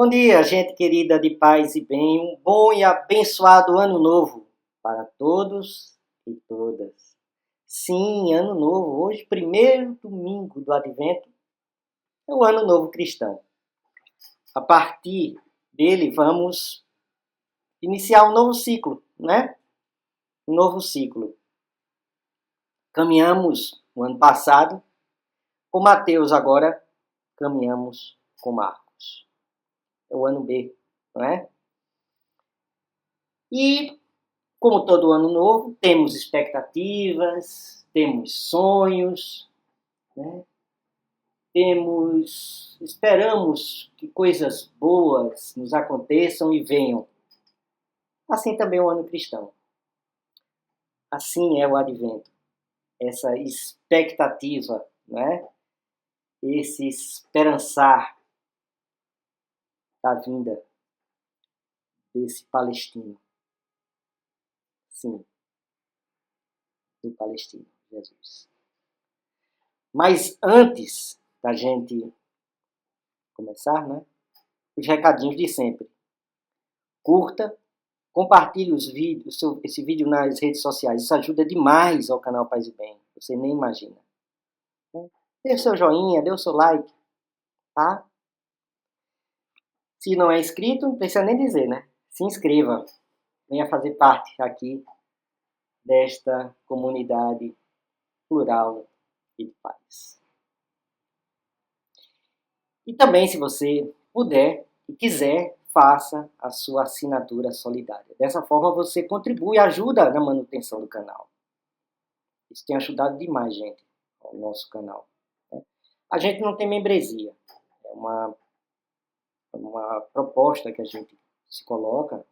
Bom dia, gente querida de paz e bem. Um bom e abençoado ano novo para todos e todas. Sim, ano novo. Hoje, primeiro domingo do Advento, é o ano novo cristão. A partir dele, vamos iniciar um novo ciclo, né? Um novo ciclo. Caminhamos o ano passado com Mateus, agora caminhamos com Marcos. É o ano B, não é? E como todo ano novo, temos expectativas, temos sonhos, né? Esperamos que coisas boas nos aconteçam e venham. Assim também o ano cristão. Assim é o advento. Essa expectativa, né? Esse esperançar da vinda desse palestino. Sim, do palestino, Jesus. Mas antes da gente começar, né? Os recadinhos de sempre. Curta, compartilhe os vídeos, esse vídeo nas redes sociais. Isso ajuda demais ao canal Paz e Bem. Você nem imagina. Dê o seu joinha, dê o seu like, tá? Se não é inscrito, não precisa nem dizer, né? Se inscreva. Venha fazer parte aqui desta comunidade plural e de paz. E também, se você puder e quiser, faça a sua assinatura solidária. Dessa forma, você contribui e ajuda na manutenção do canal. Isso tem ajudado demais, gente, ao nosso canal. Né? A gente não tem membresia. É uma proposta que a gente se coloca,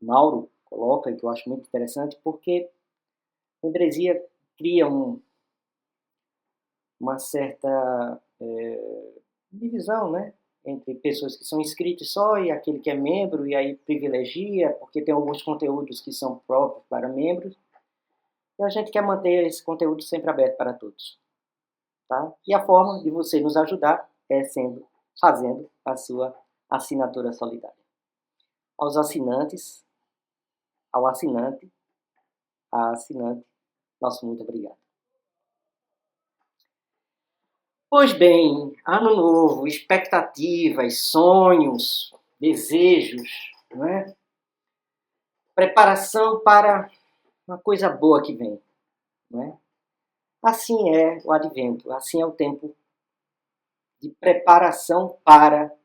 Mauro coloca, e que eu acho muito interessante, porque a membresia cria uma certa divisão, né? Entre pessoas que são inscritos só e aquele que é membro, e aí privilegia, porque tem alguns conteúdos que são próprios para membros. E a gente quer manter esse conteúdo sempre aberto para todos. Tá? E a forma de você nos ajudar é fazendo a sua assinatura solidária. Aos assinantes, ao assinante, à assinante, nosso muito obrigado. Pois bem, ano novo, expectativas, sonhos, desejos, não é? Preparação para uma coisa boa que vem, não é? Assim é o advento, assim é o tempo de preparação para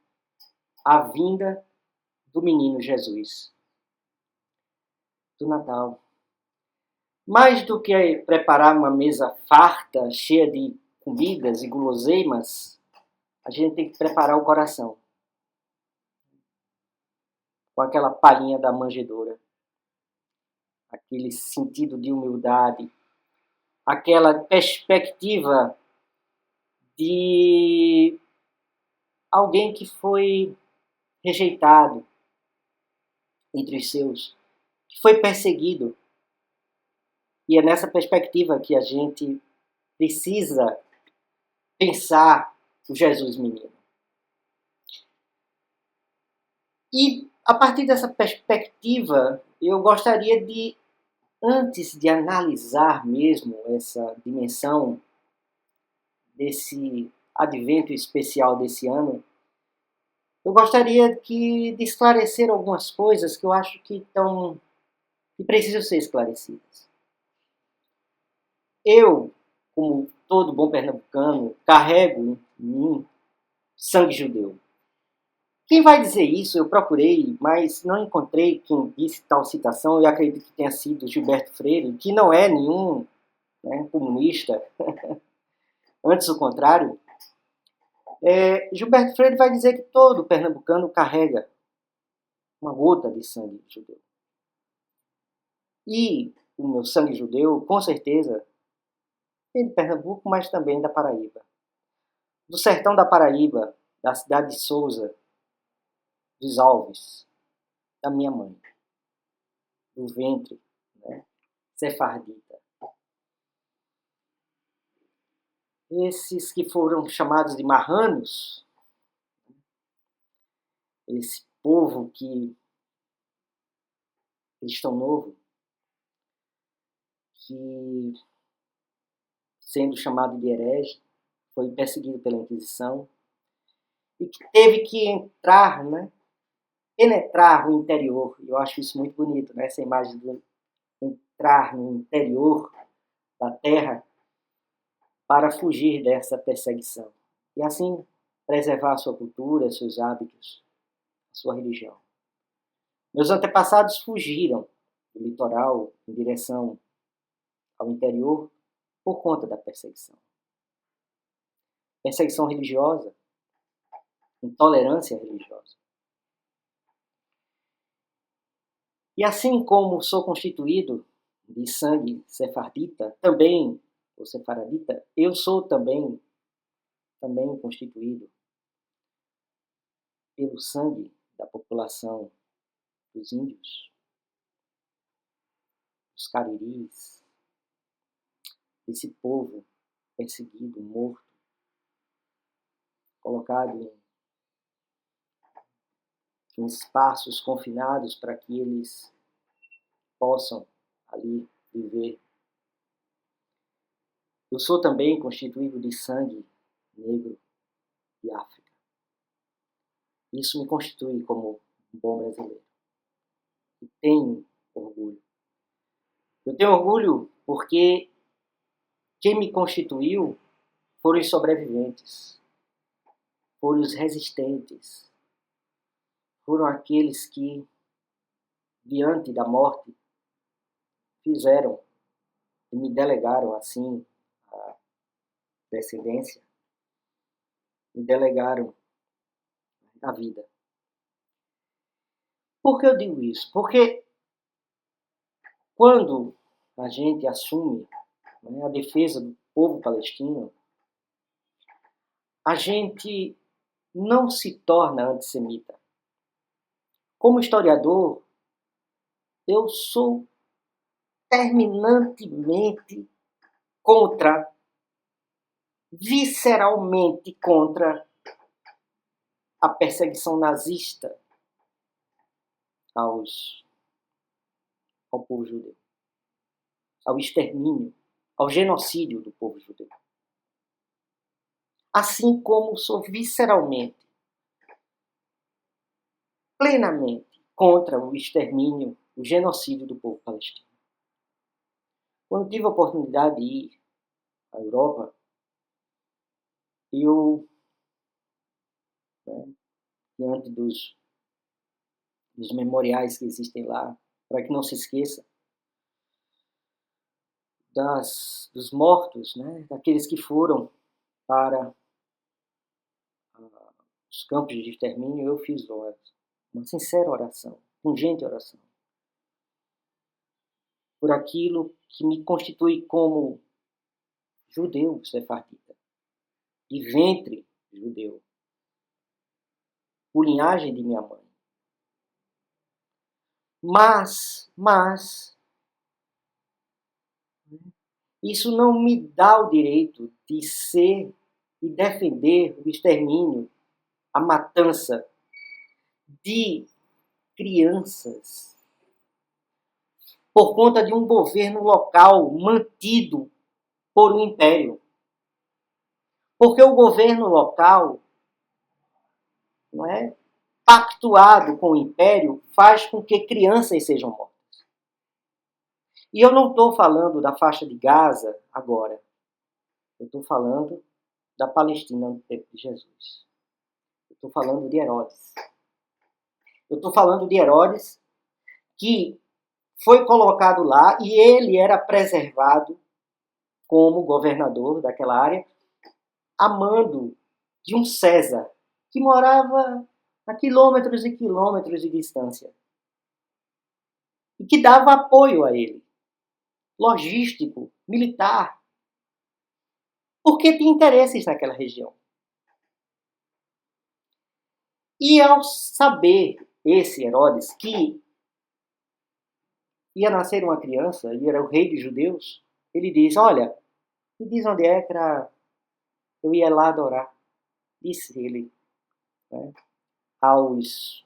a vinda do menino Jesus, do Natal. Mais do que preparar uma mesa farta, cheia de comidas e guloseimas, a gente tem que preparar o coração. Com aquela palhinha da manjedoura. Aquele sentido de humildade. Aquela perspectiva de alguém que foi rejeitado entre os seus, que foi perseguido. E é nessa perspectiva que a gente precisa pensar o Jesus menino. E a partir dessa perspectiva, eu gostaria de, antes de analisar mesmo essa dimensão desse advento especial desse ano, eu gostaria de esclarecer algumas coisas que eu acho que precisam ser esclarecidas. Eu, como todo bom pernambucano, carrego em mim sangue judeu. Quem vai dizer isso, eu procurei, mas não encontrei quem disse tal citação, e acredito que tenha sido Gilberto Freire, que não é nenhum comunista, antes o contrário. Gilberto Freire vai dizer que todo pernambucano carrega uma gota de sangue judeu. E o meu sangue judeu, com certeza, vem de Pernambuco, mas também da Paraíba. Do sertão da Paraíba, da cidade de Sousa, dos Alves, da minha mãe, do ventre, né, sefardita. Esses que foram chamados de marranos, esse povo cristão novo, que, sendo chamado de herege, foi perseguido pela Inquisição e que teve que entrar, penetrar o interior. Eu acho isso muito bonito, essa imagem de entrar no interior da terra para fugir dessa perseguição e assim preservar a sua cultura, seus hábitos, a sua religião. Meus antepassados fugiram do litoral em direção ao interior por conta da perseguição. Perseguição religiosa, intolerância religiosa. E assim como sou constituído de sangue sefardita, ou sefaradita, eu sou também constituído pelo sangue da população dos índios, dos cariris, desse povo perseguido, morto, colocado em espaços confinados para que eles possam ali viver. Eu sou também constituído de sangue negro de África. Isso me constitui como um bom brasileiro. E tenho orgulho. Eu tenho orgulho porque quem me constituiu foram os sobreviventes, foram os resistentes, foram aqueles que, diante da morte, fizeram e me delegaram assim a descendência, me delegaram a vida. Por que eu digo isso? Porque quando a gente assume a defesa do povo palestino, a gente não se torna antissemita. Como historiador, eu sou terminantemente contra, visceralmente contra a perseguição nazista ao povo judeu, ao extermínio, ao genocídio do povo judeu. Assim como sou visceralmente, plenamente contra o extermínio, o genocídio do povo palestino. Quando tive a oportunidade de ir à Europa, eu, diante dos memoriais que existem lá, para que não se esqueça dos mortos, daqueles que foram para os campos de extermínio, eu fiz uma sincera oração, pungente oração, por aquilo que me constitui como judeu sefardita, de ventre judeu, por linhagem de minha mãe. Mas, isso não me dá o direito de ser e defender o extermínio, a matança de crianças por conta de um governo local mantido por um império. Porque o governo local, pactuado com o império, faz com que crianças sejam mortas. E eu não estou falando da faixa de Gaza agora. Eu estou falando da Palestina no tempo de Jesus. Eu estou falando de Herodes. Eu estou falando de Herodes que foi colocado lá e ele era preservado como governador daquela área, a mando de um César que morava a quilômetros e quilômetros de distância e que dava apoio a ele, logístico, militar, porque tinha interesses naquela região. E ao saber esse Herodes que ia nascer uma criança e era o rei dos judeus, ele diz, olha, me diz onde é que eu ia lá adorar. Disse ele aos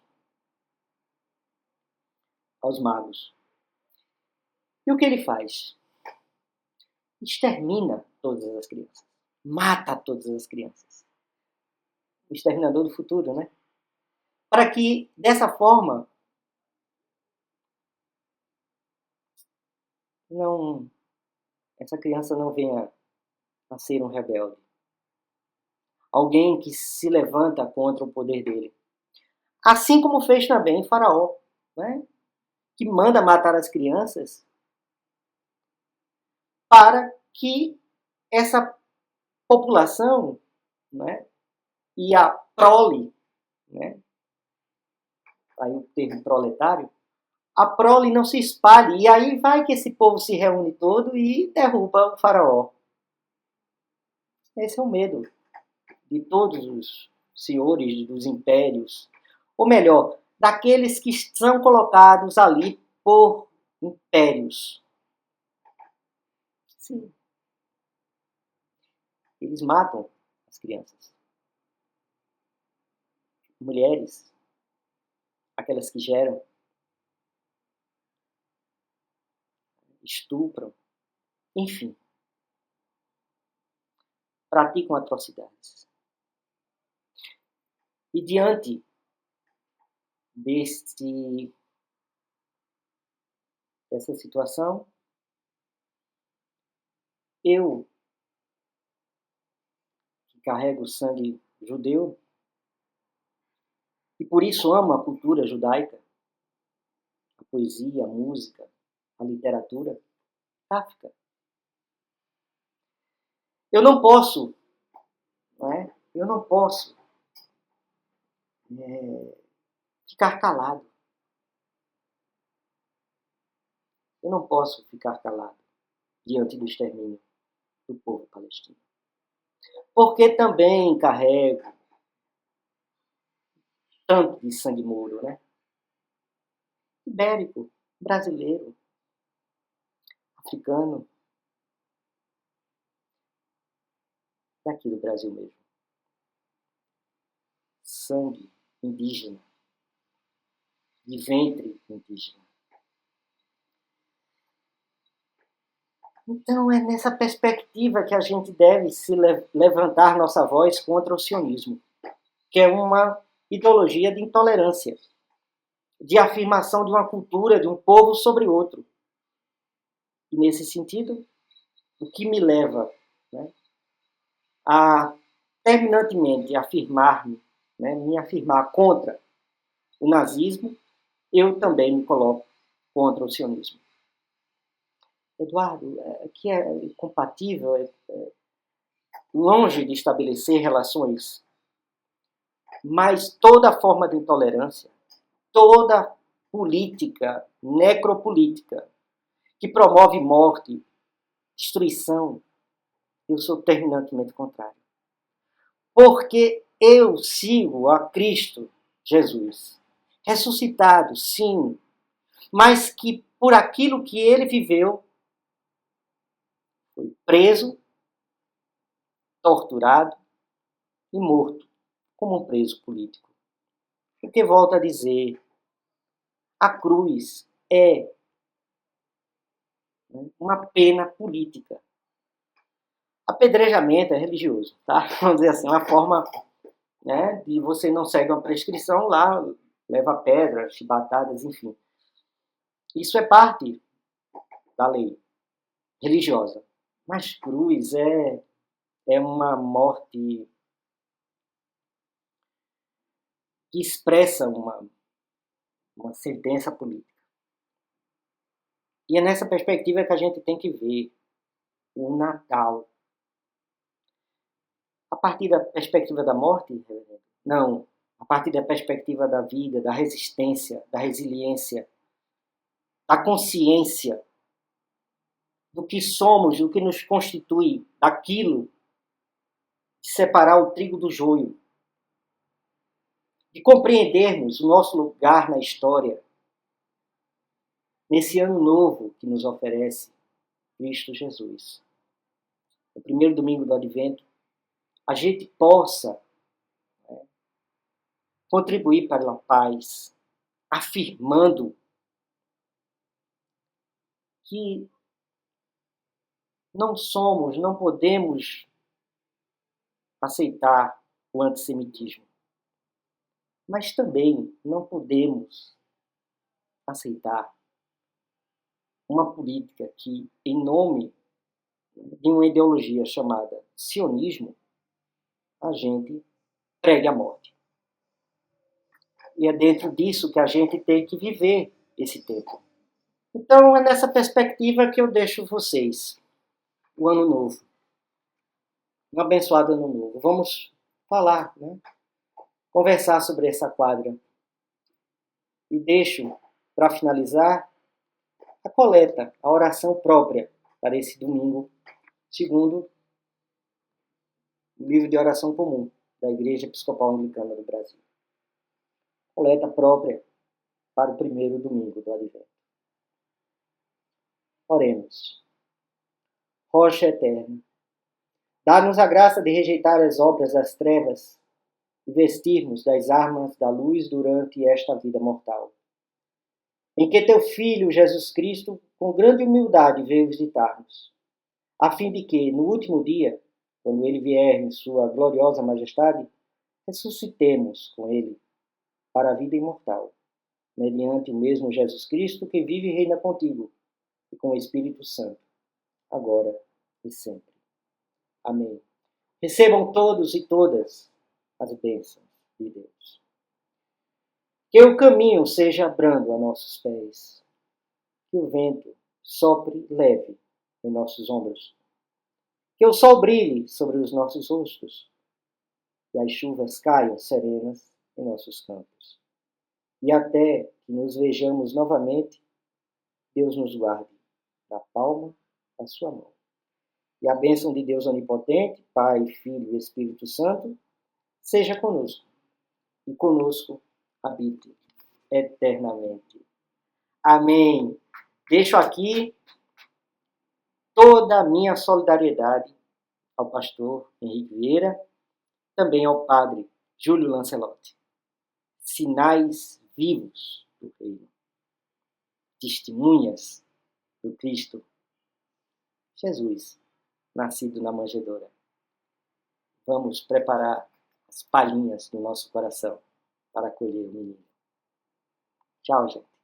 aos magos. E o que ele faz? Extermina todas as crianças. Mata todas as crianças. O exterminador do futuro, né? Para que, dessa forma, essa criança não venha a ser um rebelde. Alguém que se levanta contra o poder dele. Assim como fez também Faraó, né? Que manda matar as crianças para que essa população, né, e a prole, né, aí o termo proletário, a prole não se espalhe, e aí vai que esse povo se reúne todo e derruba o faraó. Esse é o medo de todos os senhores dos impérios, ou melhor, daqueles que são colocados ali por impérios. Sim. Eles matam as crianças. Mulheres, aquelas que geram, estupram, enfim, praticam atrocidades. E diante dessa situação, eu, que carrego o sangue judeu, e por isso amo a cultura judaica, a poesia, a música, a literatura, Kafka. Eu não posso, eu não posso ficar calado. Eu não posso ficar calado diante do extermínio do povo palestino. Porque também carrego tanto de sangue mouro, né? Ibérico, brasileiro, africano, daqui do Brasil mesmo. Sangue indígena, de ventre indígena. Então é nessa perspectiva que a gente deve se levantar nossa voz contra o sionismo, que é uma ideologia de intolerância, de afirmação de uma cultura, de um povo sobre outro. E nesse sentido, o que me leva, né, a terminantemente afirmar-me, né, me afirmar contra o nazismo, eu também me coloco contra o sionismo. Eduardo, que é incompatível, longe de estabelecer relações, mas toda forma de intolerância, toda política necropolítica que promove morte, destruição, eu sou terminantemente contrário. Porque eu sigo a Cristo Jesus, ressuscitado, sim, mas que por aquilo que ele viveu, foi preso, torturado e morto, como um preso político. Porque, volto a dizer, a cruz é uma pena política. Apedrejamento é religioso, tá? Vamos dizer assim, uma forma, né, de você não segue uma prescrição lá, leva pedras, chibatadas, enfim. Isso é parte da lei religiosa. Mas cruz é uma morte que expressa uma sentença política. E é nessa perspectiva que a gente tem que ver o Natal. A partir da perspectiva da morte? Não. A partir da perspectiva da vida, da resistência, da resiliência, da consciência do que somos, do que nos constitui, daquilo, de separar o trigo do joio, de compreendermos o nosso lugar na história, nesse ano novo que nos oferece Cristo Jesus. No primeiro domingo do Advento, a gente possa, contribuir para a paz, afirmando que não podemos aceitar o antissemitismo, mas também não podemos aceitar uma política que, em nome de uma ideologia chamada sionismo, a gente pregue a morte. E é dentro disso que a gente tem que viver esse tempo. Então é nessa perspectiva que eu deixo vocês o Ano Novo. Um abençoado Ano Novo. Vamos falar, né? Conversar sobre essa quadra. E deixo, para finalizar, a coleta, a oração própria para esse domingo, segundo o livro de oração comum da Igreja Episcopal Anglicana do Brasil. Coleta própria para o primeiro domingo do Advento. Oremos. Rocha eterna, dá-nos a graça de rejeitar as obras das trevas e vestirmos das armas da luz durante esta vida mortal, em que teu Filho, Jesus Cristo, com grande humildade veio visitar-nos, a fim de que, no último dia, quando ele vier em sua gloriosa majestade, ressuscitemos com ele para a vida imortal, mediante o mesmo Jesus Cristo que vive e reina contigo, e com o Espírito Santo, agora e sempre. Amém. Recebam todos e todas as bênçãos de Deus. Que o caminho seja brando a nossos pés, que o vento sopre leve em nossos ombros, que o sol brilhe sobre os nossos rostos, e as chuvas caiam serenas em nossos campos. E até que nos vejamos novamente, Deus nos guarde da palma da sua mão. E a bênção de Deus Onipotente, Pai, Filho e Espírito Santo, seja conosco, e conosco habite eternamente. Amém. Deixo aqui toda a minha solidariedade ao pastor Henrique Vieira, também ao padre Júlio Lancelotti. Sinais vivos do reino. Testemunhas do Cristo Jesus, nascido na manjedoura. Vamos preparar as palhinhas do nosso coração para acolher o menino. Tchau, gente.